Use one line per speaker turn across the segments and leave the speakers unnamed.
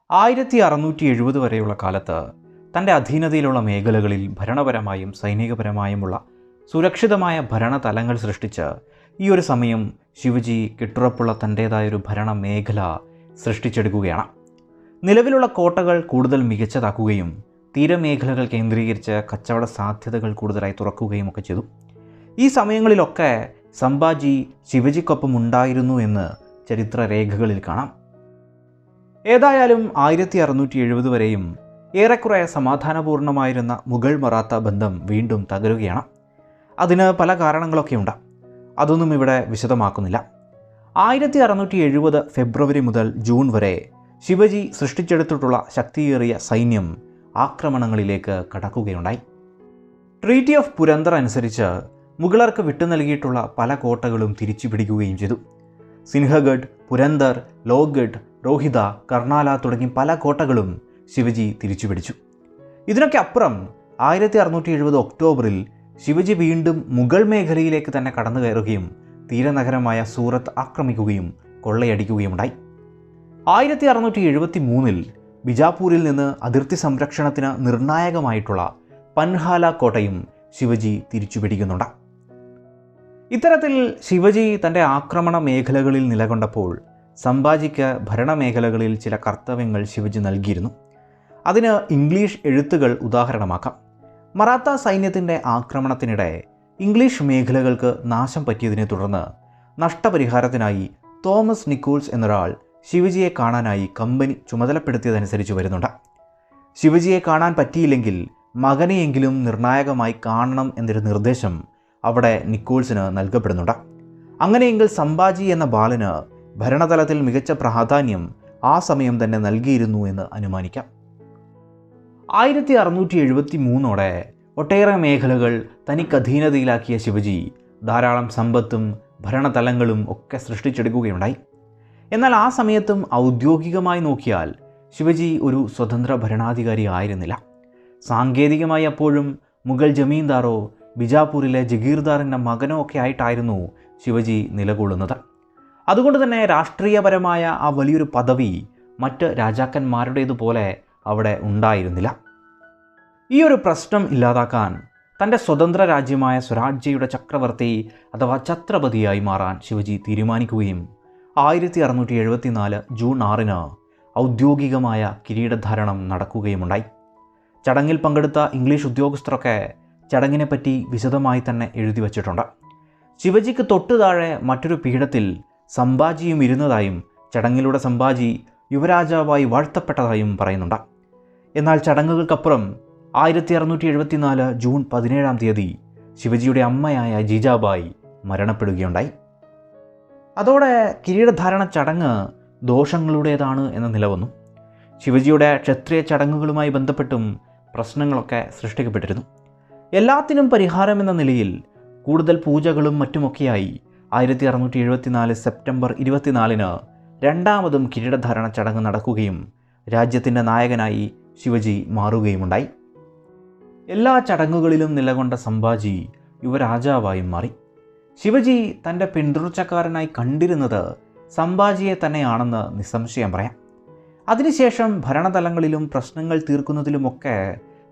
1670 വരെയുള്ള കാലത്ത് തൻ്റെ അധീനതയിലുള്ള മേഖലകളിൽ ഭരണപരമായും സൈനികപരമായുമുള്ള സുരക്ഷിതമായ ഭരണതലങ്ങൾ സൃഷ്ടിച്ച് ഈ ഒരു സമയം ശിവജി കെട്ടുറപ്പുള്ള തൻ്റേതായൊരു ഭരണ മേഖല സൃഷ്ടിച്ചെടുക്കുകയാണ്. നിലവിലുള്ള കോട്ടകൾ കൂടുതൽ മികച്ചതാക്കുകയും തീരമേഖലകൾ കേന്ദ്രീകരിച്ച് കച്ചവട സാധ്യതകൾ കൂടുതലായി തുറക്കുകയും ഒക്കെ ചെയ്തു. ഈ സമയങ്ങളിലൊക്കെ സംഭാജി ശിവജിക്കൊപ്പം ഉണ്ടായിരുന്നു എന്ന് ചരിത്രരേഖകളിൽ കാണാം. ഏതായാലും 1670 വരെയും ഏറെക്കുറെ സമാധാനപൂർണ്ണമായിരുന്ന മുഗൾ മറാത്ത ബന്ധം വീണ്ടും തകരുകയാണ്. അതിന് പല കാരണങ്ങളൊക്കെയുണ്ട്, അതൊന്നും ഇവിടെ വിശദമാക്കുന്നില്ല. 1670 ഫെബ്രുവരി മുതൽ ജൂൺ വരെ ശിവജി സൃഷ്ടിച്ചെടുത്തിട്ടുള്ള ശക്തിയേറിയ സൈന്യം ആക്രമണങ്ങളിലേക്ക് കടക്കുകയുണ്ടായി. ട്രീറ്റി ഓഫ് പുരന്ദർ അനുസരിച്ച് മുഗളർക്ക് വിട്ടു നൽകിയിട്ടുള്ള പല കോട്ടകളും തിരിച്ചു പിടിക്കുകയും ചെയ്തു. സിൻഹഗഡ്, പുരന്ദർ, ലോഹ്ഗഡ്, രോഹിത, കർണാല തുടങ്ങി പല കോട്ടകളും ശിവജി തിരിച്ചുപിടിച്ചു. ഇതിനൊക്കെ അപ്പുറം 1670 ഒക്ടോബറിൽ ശിവജി വീണ്ടും മുഗൾ മേഖലയിലേക്ക് തന്നെ കടന്നു കയറുകയും തീരനഗരമായ സൂറത്ത് ആക്രമിക്കുകയും കൊള്ളയടിക്കുകയുണ്ടായി. 1673 ബിജാപൂരിൽ നിന്ന് അതിർത്തി സംരക്ഷണത്തിന് നിർണായകമായിട്ടുള്ള പൻഹാല കോട്ടയും ശിവജി തിരിച്ചുപിടിക്കുന്നുണ്ട്. ഇത്തരത്തിൽ ശിവജി തൻ്റെ ആക്രമണ മേഖലകളിൽ നിലകൊണ്ടപ്പോൾ സംഭാജിക്ക് ഭരണമേഖലകളിൽ ചില കർത്തവ്യങ്ങൾ ശിവജി നൽകിയിരുന്നു. അതിന് ഇംഗ്ലീഷ് എഴുത്തുകൾ ഉദാഹരണമാക്കാം. മറാത്ത സൈന്യത്തിൻ്റെ ആക്രമണത്തിനിടെ ഇംഗ്ലീഷ് മേഖലകൾക്ക് നാശം പറ്റിയതിനെ തുടർന്ന് നഷ്ടപരിഹാരത്തിനായി തോമസ് നിക്കോൾസ് എന്നൊരാൾ ശിവജിയെ കാണാനായി കമ്പനി ചുമതലപ്പെടുത്തിയതനുസരിച്ച് വരുന്നുണ്ട്. ശിവജിയെ കാണാൻ പറ്റിയില്ലെങ്കിൽ മകനെയെങ്കിലും നിർണായകമായി കാണണം എന്നൊരു നിർദ്ദേശം അവിടെ നിക്കോൾസിന് നൽകപ്പെടുന്നുണ്ട്. അങ്ങനെയെങ്കിൽ സംഭാജി എന്ന ബാലന് ഭരണതലത്തിൽ മികച്ച പ്രാധാന്യം ആ സമയം തന്നെ നൽകിയിരുന്നു എന്ന് അനുമാനിക്കാം. 1673 ഒട്ടേറെ മേഖലകൾ തനിക്കധീനതയിലാക്കിയ ശിവജി ധാരാളം സമ്പത്തും ഭരണതലങ്ങളും ഒക്കെ സൃഷ്ടിച്ചെടുക്കുകയുണ്ടായി. എന്നാൽ ആ സമയത്തും ഔദ്യോഗികമായി നോക്കിയാൽ ശിവജി ഒരു സ്വതന്ത്ര ഭരണാധികാരി ആയിരുന്നില്ല. സാങ്കേതികമായി അപ്പോഴും മുഗൾ ജമീന്ദാറോ ബിജാപൂരിലെ ജഗീർദാറിൻ്റെ മകനോ ഒക്കെ ആയിട്ടായിരുന്നു ശിവജി നിലകൊള്ളുന്നത്. അതുകൊണ്ട് തന്നെ രാഷ്ട്രീയപരമായ ആ വലിയൊരു പദവി മറ്റ് രാജാക്കന്മാരുടേതുപോലെ അവിടെ ഉണ്ടായിരുന്നില്ല. ഈ ഒരു പ്രശ്നം ഇല്ലാതാക്കാൻ തൻ്റെ സ്വതന്ത്ര രാജ്യമായ സ്വരാജ്യയുടെ ചക്രവർത്തി അഥവാ ഛത്രപതിയായി മാറാൻ ശിവജി തീരുമാനിക്കുകയും 1674 ജൂൺ 6 ഔദ്യോഗികമായ കിരീടധാരണം നടക്കുകയുമുണ്ടായി. ചടങ്ങിൽ പങ്കെടുത്ത ഇംഗ്ലീഷ് ഉദ്യോഗസ്ഥരൊക്കെ ചടങ്ങിനെപ്പറ്റി വിശദമായി തന്നെ എഴുതി വച്ചിട്ടുണ്ട്. ശിവജിക്ക് തൊട്ടു താഴെ മറ്റൊരു പീഠത്തിൽ സംഭാജിയും ഇരുന്നതായും ചടങ്ങിലൂടെ സംഭാജി യുവരാജാവായി വാഴ്ത്തപ്പെട്ടതായും പറയുന്നുണ്ട്. എന്നാൽ ചടങ്ങുകൾക്കപ്പുറം 1674 ജൂൺ 17 ശിവജിയുടെ അമ്മയായ ജീജാബായി മരണപ്പെടുകയുണ്ടായി. അതോടെ കിരീടധാരണ ചടങ്ങ് ദോഷങ്ങളുടേതാണ് എന്ന നില വന്നു. ശിവജിയുടെ ക്ഷത്രിയ ചടങ്ങുകളുമായി ബന്ധപ്പെട്ടും പ്രശ്നങ്ങളൊക്കെ സൃഷ്ടിക്കപ്പെട്ടിരുന്നു. എല്ലാത്തിനും പരിഹാരമെന്ന നിലയിൽ കൂടുതൽ പൂജകളും മറ്റുമൊക്കെയായി 1674 സെപ്റ്റംബർ 24 രണ്ടാമതും കിരീടധാരണ ചടങ്ങ് നടക്കുകയും രാജ്യത്തിൻ്റെ നായകനായി ശിവജി മാറുകയുമുണ്ടായി. എല്ലാ ചടങ്ങുകളിലും നിലകൊണ്ട സംഭാജി യുവരാജാവായും മാറി. ശിവജി തൻ്റെ പിന്തുടർച്ചക്കാരനായി കണ്ടിരുന്നത് സംഭാജിയെ തന്നെയാണെന്ന് നിസ്സംശയം പറയാം. അതിനുശേഷം ഭരണതലങ്ങളിലും പ്രശ്നങ്ങൾ തീർക്കുന്നതിലുമൊക്കെ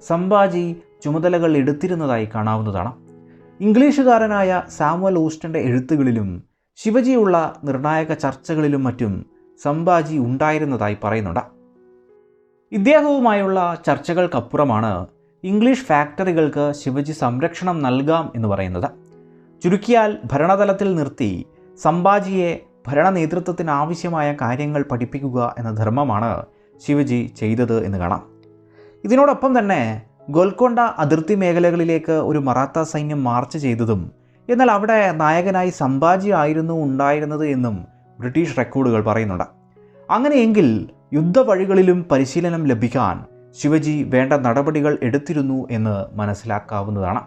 സംഭാജി ചുമതലകൾ എടുത്തിരുന്നതായി കാണാവുന്നതാണ്. ഇംഗ്ലീഷുകാരനായ സാമുവൽ ഓസ്റ്റൻ്റെ എഴുത്തുകളിലും ശിവജിയുള്ള നിർണായക ചർച്ചകളിലും മറ്റും സംഭാജി ഉണ്ടായിരുന്നതായി പറയുന്നുണ്ട്. ഇദ്ദേഹവുമായുള്ള ചർച്ചകൾക്കപ്പുറമാണ് ഇംഗ്ലീഷ് ഫാക്ടറികൾക്ക് ശിവജി സംരക്ഷണം നൽകാം എന്ന് പറയുന്നത്. ചുരുക്കിയാൽ ഭരണതലത്തിൽ നിർത്തി സംഭാജിയെ ഭരണ നേതൃത്വത്തിന് ആവശ്യമായ കാര്യങ്ങൾ പഠിപ്പിക്കുക എന്ന ധർമ്മമാണ് ശിവജി ചെയ്തത് എന്ന് കാണാം. ഇതിനോടൊപ്പം തന്നെ ഗോൽക്കൊണ്ട അതിർത്തി മേഖലകളിലേക്ക് ഒരു മറാത്ത സൈന്യം മാർച്ച് ചെയ്തതും, എന്നാൽ അവിടെ നായകനായി സംഭാജി ആയിരുന്നു ഉണ്ടായിരുന്നത് എന്നും ബ്രിട്ടീഷ് റെക്കോർഡുകൾ പറയുന്നുണ്ട്. അങ്ങനെയെങ്കിൽ യുദ്ധവഴികളിലും പരിശീലനം ലഭിക്കാൻ ശിവജി വേണ്ട നടപടികൾ എടുത്തിരുന്നു എന്ന് മനസ്സിലാക്കാവുന്നതാണ്.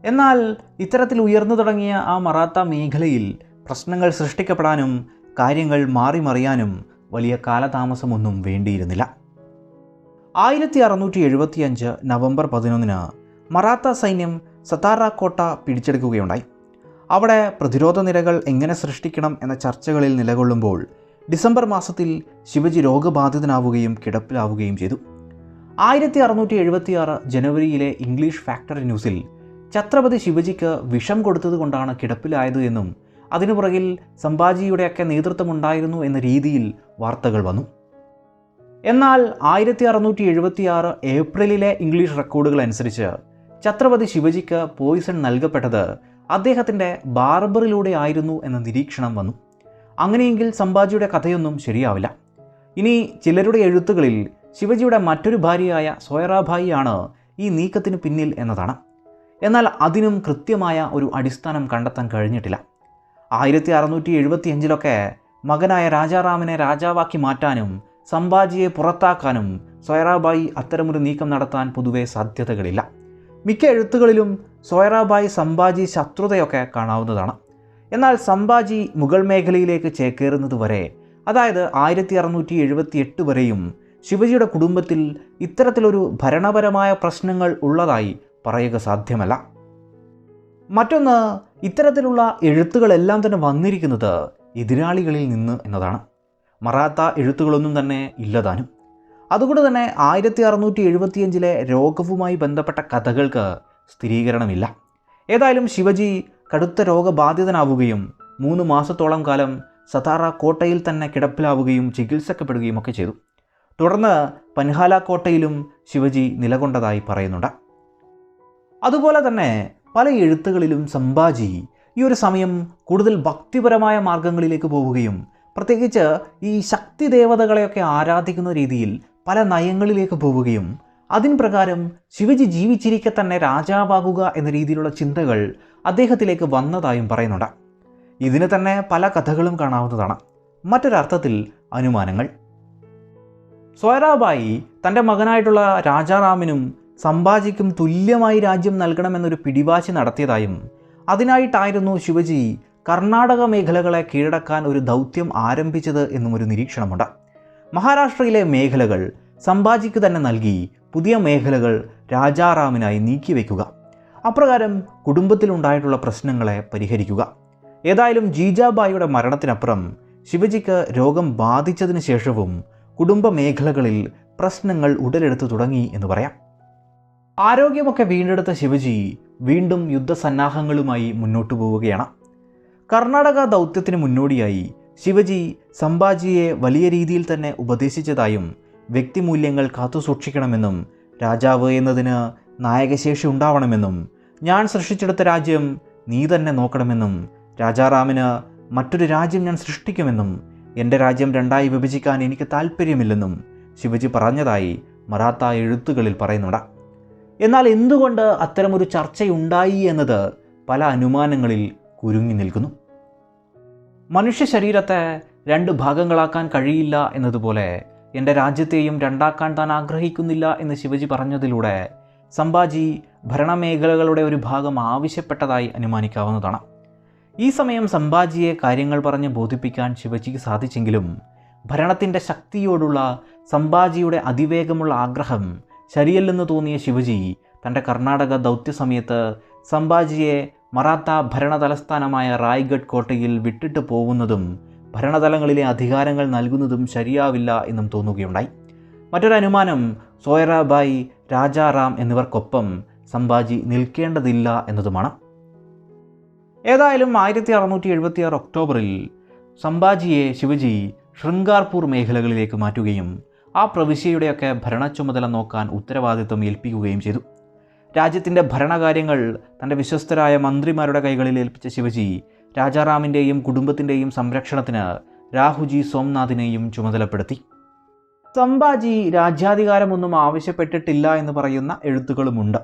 എന്നാൽ ഇത്തരത്തിൽ ഉയർന്നു തുടങ്ങിയ ആ മറാത്ത മേഖലയിൽ പ്രശ്നങ്ങൾ സൃഷ്ടിക്കപ്പെടാനും കാര്യങ്ങൾ മാറിമറിയാനും വലിയ കാലതാമസമൊന്നും വേണ്ടിയിരുന്നില്ല. 1675 നവംബർ 11 മറാത്ത സൈന്യം സതാറ കോട്ട പിടിച്ചെടുക്കുകയുണ്ടായി. അവിടെ പ്രതിരോധ നിരകൾ എങ്ങനെ സൃഷ്ടിക്കണം എന്ന ചർച്ചകളിൽ നിലകൊള്ളുമ്പോൾ ഡിസംബർ മാസത്തിൽ ശിവജി രോഗബാധിതനാവുകയും കിടപ്പിലാവുകയും ചെയ്തു. 1676 ജനുവരിയിലെ ഇംഗ്ലീഷ് ഫാക്ടറി ന്യൂസിൽ ഛത്രപതി ശിവജിക്ക് വിഷം കൊടുത്തതുകൊണ്ടാണ് കിടപ്പിലായത് എന്നും അതിനു പുറകിൽ സംഭാജിയുടെയൊക്കെ നേതൃത്വമുണ്ടായിരുന്നു എന്ന രീതിയിൽ വാർത്തകൾ വന്നു. എന്നാൽ 1676 ഏപ്രിലിലെ ഇംഗ്ലീഷ് റെക്കോർഡുകൾ അനുസരിച്ച് ഛത്രപതി ശിവജിക്ക് പോയിസൺ നൽകപ്പെട്ടത് അദ്ദേഹത്തിൻ്റെ ബാർബറിലൂടെ ആയിരുന്നു എന്ന നിരീക്ഷണം വന്നു. അങ്ങനെയെങ്കിൽ സംഭാജിയുടെ കഥയൊന്നും ശരിയാവില്ല. ഇനി ചിലരുടെ എഴുത്തുകളിൽ ശിവജിയുടെ മറ്റൊരു ഭാര്യയായ സോയറാഭായി ആണ് ഈ നീക്കത്തിന് പിന്നിൽ എന്നതാണ്. എന്നാൽ അതിനും കൃത്യമായ ഒരു അടിസ്ഥാനം കണ്ടെത്താൻ കഴിഞ്ഞിട്ടില്ല. 1675 മകനായ രാജാറാമിനെ രാജാവാക്കി മാറ്റാനും സംഭാജിയെ പുറത്താക്കാനും സോയറാബായി അത്തരമൊരു നീക്കം നടത്താൻ പൊതുവെ സാധ്യതകളില്ല. മിക്ക എഴുത്തുകളിലും സോയറാബായി സംഭാജി ശത്രുതയൊക്കെ കാണാവുന്നതാണ്. എന്നാൽ സംഭാജി മുഗൾ മേഖലയിലേക്ക് ചേക്കേറുന്നത് വരെ, അതായത് 1678 വരെയും ശിവജിയുടെ കുടുംബത്തിൽ ഇത്തരത്തിലൊരു ഭരണപരമായ പ്രശ്നങ്ങൾ ഉള്ളതായി പറയുക സാധ്യമല്ല. മറ്റൊന്ന്, ഇത്തരത്തിലുള്ള എഴുത്തുകളെല്ലാം തന്നെ വന്നിരിക്കുന്നത് എതിരാളികളിൽ നിന്ന് എന്നതാണ്. മറാത്ത എഴുത്തുകളൊന്നും തന്നെ ഇല്ലതാനും. അതുകൊണ്ട് തന്നെ 1675 രോഗവുമായി ബന്ധപ്പെട്ട കഥകൾക്ക് സ്ഥിരീകരണമില്ല. ഏതായാലും ശിവജി കടുത്ത രോഗബാധിതനാവുകയും 3 മാസത്തോളം കാലം സതാറ കോട്ടയിൽ തന്നെ കിടപ്പിലാവുകയും ചികിത്സിക്കപ്പെടുകയും ഒക്കെ ചെയ്തു. തുടർന്ന് പൻഹാല കോട്ടയിലും ശിവജി നിലകൊണ്ടതായി പറയുന്നുണ്ട്. അതുപോലെ തന്നെ പല എഴുത്തുകളിലും സംഭാജി ഈ ഒരു സമയം കൂടുതൽ ഭക്തിപരമായ മാർഗങ്ങളിലേക്ക് പോവുകയും പ്രത്യേകിച്ച് ഈ ശക്തി ദേവതകളെയൊക്കെ ആരാധിക്കുന്ന രീതിയിൽ പല നയങ്ങളിലേക്ക് പോവുകയും അതിന് പ്രകാരം ശിവജി ജീവിച്ചിരിക്കെ തന്നെ രാജാവാകുക എന്ന രീതിയിലുള്ള ചിന്തകൾ അദ്ദേഹത്തിലേക്ക് വന്നതായും പറയുന്നുണ്ട്. ഇതിന് തന്നെ പല കഥകളും കാണാവുന്നതാണ്. മറ്റൊരർത്ഥത്തിൽ അനുമാനങ്ങൾ. സോയറാബായി തൻ്റെ മകനായിട്ടുള്ള രാജാറാമിനും സംഭാജിക്കും തുല്യമായി രാജ്യം നൽകണമെന്നൊരു പിടിവാശി നടത്തിയതായും അതിനായിട്ടായിരുന്നു ശിവജി കർണാടക മേഖലകളെ കീഴടക്കാൻ ഒരു ദൗത്യം ആരംഭിച്ചത് എന്നും ഒരു നിരീക്ഷണമുണ്ട്. മഹാരാഷ്ട്രയിലെ മേഖലകൾ സംഭാജിക്ക് തന്നെ നൽകി പുതിയ മേഖലകൾ രാജാറാമിനായി നീക്കിവെക്കുക, അപ്രകാരം കുടുംബത്തിലുണ്ടായിട്ടുള്ള പ്രശ്നങ്ങളെ പരിഹരിക്കുക. ഏതായാലും ജീജാബായിയുടെ മരണത്തിനപ്പുറം ശിവജിക്ക് രോഗം ബാധിച്ചതിന് ശേഷവും കുടുംബ മേഖലകളിൽ പ്രശ്നങ്ങൾ ഉടലെടുത്തു തുടങ്ങി എന്ന് പറയാം. ആരോഗ്യമൊക്കെ വീണ്ടെടുത്ത ശിവജി വീണ്ടും യുദ്ധസന്നാഹങ്ങളുമായി മുന്നോട്ടു പോവുകയാണ്. കർണാടക ദൗത്യത്തിന് മുന്നോടിയായി ശിവജി സംഭാജിയെ വലിയ രീതിയിൽ തന്നെ ഉപദേശിച്ചതായും വ്യക്തിമൂല്യങ്ങൾ കാത്തുസൂക്ഷിക്കണമെന്നും രാജാവ് എന്നതിന് നായകശേഷി ഉണ്ടാവണമെന്നും ഞാൻ സൃഷ്ടിച്ചെടുത്ത രാജ്യം നീ തന്നെ നോക്കണമെന്നും രാജാറാമിന് മറ്റൊരു രാജ്യം ഞാൻ സൃഷ്ടിക്കുമെന്നും എൻ്റെ രാജ്യം 2ആയി വിഭജിക്കാൻ എനിക്ക് താല്പര്യമില്ലെന്നും ശിവജി പറഞ്ഞതായി മറാത്ത എഴുത്തുകളിൽ പറയുന്നുണ്ട്. എന്നാൽ എന്തുകൊണ്ട് അത്തരമൊരു ചർച്ചയുണ്ടായി എന്നത് പല അനുമാനങ്ങളിൽ കുരുങ്ങി നിൽക്കുന്നു. മനുഷ്യ ശരീരത്തെ 2 ഭാഗങ്ങളാക്കാൻ കഴിയില്ല എന്നതുപോലെ എൻ്റെ രാജ്യത്തെയും 2ആക്കാൻ താൻ ആഗ്രഹിക്കുന്നില്ല എന്ന് ശിവജി പറഞ്ഞതിലൂടെ സംഭാജി ഭരണമേഖലകളുടെ ഒരു ഭാഗം ആവശ്യപ്പെട്ടതായി അനുമാനിക്കാവുന്നതാണ്. ഈ സമയം സംഭാജിയെ കാര്യങ്ങൾ പറഞ്ഞ് ബോധിപ്പിക്കാൻ ശിവജിക്ക് സാധിച്ചെങ്കിലും ഭരണത്തിൻ്റെ ശക്തിയോടുള്ള സംഭാജിയുടെ അതിവേഗമുള്ള ആഗ്രഹം ശരിയല്ലെന്ന് തോന്നിയ ശിവജി തൻ്റെ കർണാടക ദൗത്യ സമയത്ത് സംഭാജിയെ മറാത്ത ഭരണതലസ്ഥാനമായ റായ്ഗഡ് കോട്ടയിൽ വിട്ടിട്ട് പോകുന്നതും ഭരണതലങ്ങളിലെ അധികാരങ്ങൾ നൽകുന്നതും ശരിയാവില്ല എന്നും തോന്നുകയുണ്ടായി. മറ്റൊരനുമാനം സോയറാബായി, രാജാറാം എന്നിവർക്കൊപ്പം സംഭാജി നിൽക്കേണ്ടതില്ല എന്നതുമാണ്. ഏതായാലും 1676 ഒക്ടോബറിൽ സംഭാജിയെ ശിവജി ശൃംഗാർപൂർ മേഖലകളിലേക്ക് മാറ്റുകയും ആ പ്രവിശ്യയുടെയൊക്കെ ഭരണ ചുമതല നോക്കാൻ ഉത്തരവാദിത്വം ഏൽപ്പിക്കുകയും ചെയ്തു. രാജ്യത്തിൻ്റെ ഭരണകാര്യങ്ങൾ തൻ്റെ വിശ്വസ്തരായ മന്ത്രിമാരുടെ കൈകളിൽ ഏൽപ്പിച്ച ശിവജി രാജാറാമിൻ്റെയും കുടുംബത്തിൻ്റെയും സംരക്ഷണത്തിന് രാഹുജി സോംനാഥിനെയും ചുമതലപ്പെടുത്തി. സംഭാജി രാജ്യാധികാരമൊന്നും ആവശ്യപ്പെട്ടിട്ടില്ല എന്ന് പറയുന്ന എഴുത്തുകളുമുണ്ട്.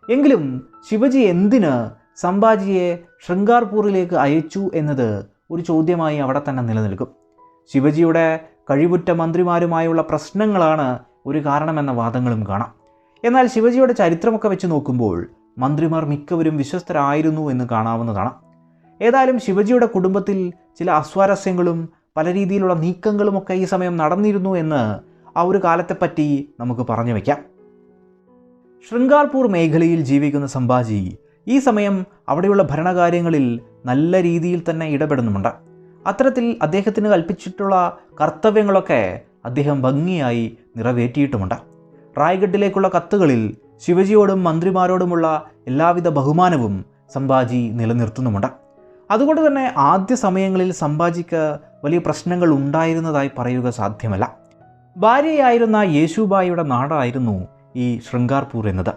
എങ്കിലും ശിവജി എന്തിന് സംഭാജിയെ ശൃംഗാർപൂറിലേക്ക് അയച്ചു എന്നത് ഒരു ചോദ്യമായി അവിടെ തന്നെ നിലനിൽക്കും. ശിവജിയുടെ കഴിവുറ്റ മന്ത്രിമാരുമായുള്ള പ്രശ്നങ്ങളാണ് ഒരു കാരണമെന്ന വാദങ്ങളും കാണാം. എന്നാൽ ശിവജിയുടെ ചരിത്രമൊക്കെ വെച്ച് നോക്കുമ്പോൾ മന്ത്രിമാർ മിക്കവരും വിശ്വസ്തരായിരുന്നു എന്ന് കാണാവുന്നതാണ്. ഏതായാലും ശിവജിയുടെ കുടുംബത്തിൽ ചില അസ്വാരസ്യങ്ങളും പല രീതിയിലുള്ള നീക്കങ്ങളുമൊക്കെ ഈ സമയം നടന്നിരുന്നു എന്ന് ആ ഒരു കാലത്തെപ്പറ്റി നമുക്ക് പറഞ്ഞു വയ്ക്കാം. ശൃംഗാർപൂർ മേഖലയിൽ ജീവിക്കുന്ന സംഭാജി ഈ സമയം അവിടെയുള്ള ഭരണകാര്യങ്ങളിൽ നല്ല രീതിയിൽ തന്നെ ഇടപെടുന്നുമുണ്ട്. അത്തരത്തിൽ അദ്ദേഹത്തിന് കൽപ്പിച്ചിട്ടുള്ള കർത്തവ്യങ്ങളൊക്കെ അദ്ദേഹം ഭംഗിയായി നിറവേറ്റിയിട്ടുമുണ്ട്. റായ്ഗഡിലേക്കുള്ള കത്തുകളിൽ ശിവജിയോടും മന്ത്രിമാരോടുമുള്ള എല്ലാവിധ ബഹുമാനവും സംഭാജി നിലനിർത്തുന്നുമുണ്ട്. അതുകൊണ്ട് തന്നെ ആദ്യ സമയങ്ങളിൽ സംഭാജിക്ക് വലിയ പ്രശ്നങ്ങൾ ഉണ്ടായിരുന്നതായി പറയുക സാധ്യമല്ല. ഭാര്യയായിരുന്ന യേശുബായിയുടെ നാടായിരുന്നു ഈ ശൃംഗാർപൂർ എന്നത്.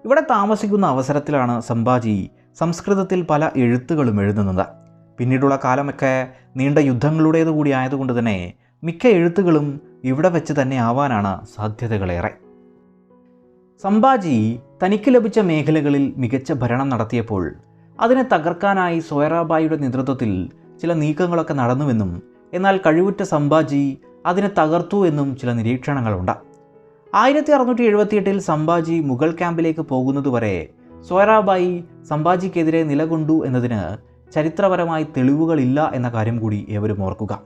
ഇവിടെ താമസിക്കുന്ന അവസരത്തിലാണ് സംഭാജി സംസ്കൃതത്തിൽ പല എഴുത്തുകളും എഴുതുന്നത്. പിന്നീടുള്ള കാലമൊക്കെ നീണ്ട യുദ്ധങ്ങളുടേതു കൂടി ആയതുകൊണ്ട് തന്നെ മിക്ക എഴുത്തുകളും ഇവിടെ വെച്ച് തന്നെ ആവാനാണ് സാധ്യതകളേറെ. സംഭാജി തനിക്ക് ലഭിച്ച മേഖലകളിൽ മികച്ച ഭരണം നടത്തിയപ്പോൾ അതിനെ തകർക്കാനായി സോയറാബായിയുടെ നേതൃത്വത്തിൽ ചില നീക്കങ്ങളൊക്കെ നടന്നുവെന്നും എന്നാൽ കഴിവുറ്റ സംഭാജി അതിനെ തകർത്തു എന്നും ചില നിരീക്ഷണങ്ങളുണ്ട്. 1678 സംഭാജി മുഗൾ ക്യാമ്പിലേക്ക് പോകുന്നതുവരെ സോയറാബായി സംഭാജിക്കെതിരെ നിലകൊണ്ടു എന്നതിന് ചരിത്രപരമായി തെളിവുകളില്ല എന്ന കാര്യം കൂടി ഏവരും ഓർക്കുക.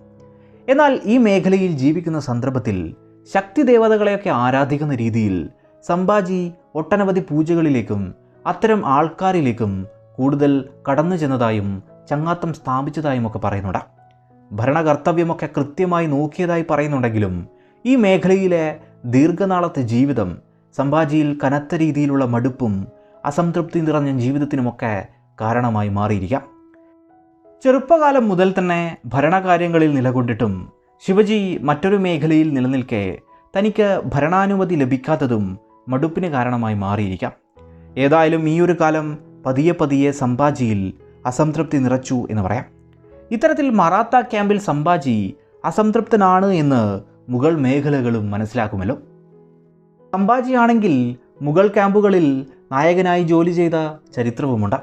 എന്നാൽ ഈ മേഖലയിൽ ജീവിക്കുന്ന സന്ദർഭത്തിൽ ശക്തി ദേവതകളെയൊക്കെ ആരാധിക്കുന്ന രീതിയിൽ സംഭാജി ഒട്ടനവധി പൂജകളിലേക്കും അത്തരം ആൾക്കാരിലേക്കും കൂടുതൽ കടന്നു ചെന്നതായും ചങ്ങാത്തം സ്ഥാപിച്ചതായും ഒക്കെ പറയുന്നുണ്ട്. ഭരണകർത്തവ്യമൊക്കെ കൃത്യമായി നോക്കിയതായി പറയുന്നുണ്ടെങ്കിലും ഈ മേഖലയിലെ ദീർഘനാളത്തെ ജീവിതം സംഭാജിയിൽ കനത്ത രീതിയിലുള്ള മടുപ്പും അസംതൃപ്തി നിറഞ്ഞ ജീവിതത്തിനുമൊക്കെ കാരണമായി മാറിയിരിക്കാം. ചെറുപ്പകാലം മുതൽ തന്നെ ഭരണകാര്യങ്ങളിൽ നിലകൊണ്ടിട്ടും ശിവജി മറ്റൊരു മേഖലയിൽ നിലനിൽക്കെ തനിക്ക് ഭരണാനുമതി ലഭിക്കാത്തതും മടുപ്പിന് കാരണമായി മാറിയിരിക്കാം. ഏതായാലും ഈ ഒരു കാലം പതിയെ പതിയെ സംഭാജിയിൽ അസംതൃപ്തി നിറച്ചു എന്ന് പറയാം. ഇത്തരത്തിൽ മറാത്ത ക്യാമ്പിൽ സംഭാജി അസംതൃപ്തനാണ് എന്ന് മുഗൾ മേഖലകളും മനസ്സിലാക്കുമല്ലോ. സംഭാജിയാണെങ്കിൽ മുഗൾ ക്യാമ്പുകളിൽ നായകനായി ജോലി ചെയ്ത ചരിത്രവുമുണ്ട്.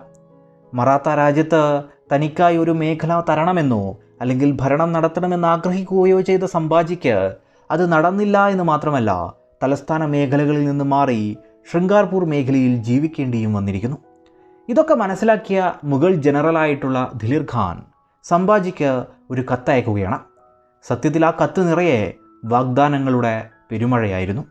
മറാത്ത രാജ്യത്ത് തനിക്കായി ഒരു മേഖല തരണമെന്നോ അല്ലെങ്കിൽ ഭരണം നടത്തണമെന്ന് ആഗ്രഹിക്കുകയോ ചെയ്ത സംഭാജിക്ക് അത് നടന്നില്ല എന്ന് മാത്രമല്ല, തലസ്ഥാന മേഖലകളിൽ നിന്ന് മാറി ശൃംഗാർപൂർ മേഖലയിൽ ജീവിക്കേണ്ടിയും വന്നിരിക്കുന്നു. ഇതൊക്കെ മനസ്സിലാക്കിയ മുഗൾ ജനറലായിട്ടുള്ള ദിലിർ ഖാൻ സംഭാജിക്ക് ഒരു കത്തയക്കുകയാണ്. സത്യത്തിൽ ആ കത്ത് നിറയെ വാഗ്ദാനങ്ങളുടെ പെരുമഴയായിരുന്നു.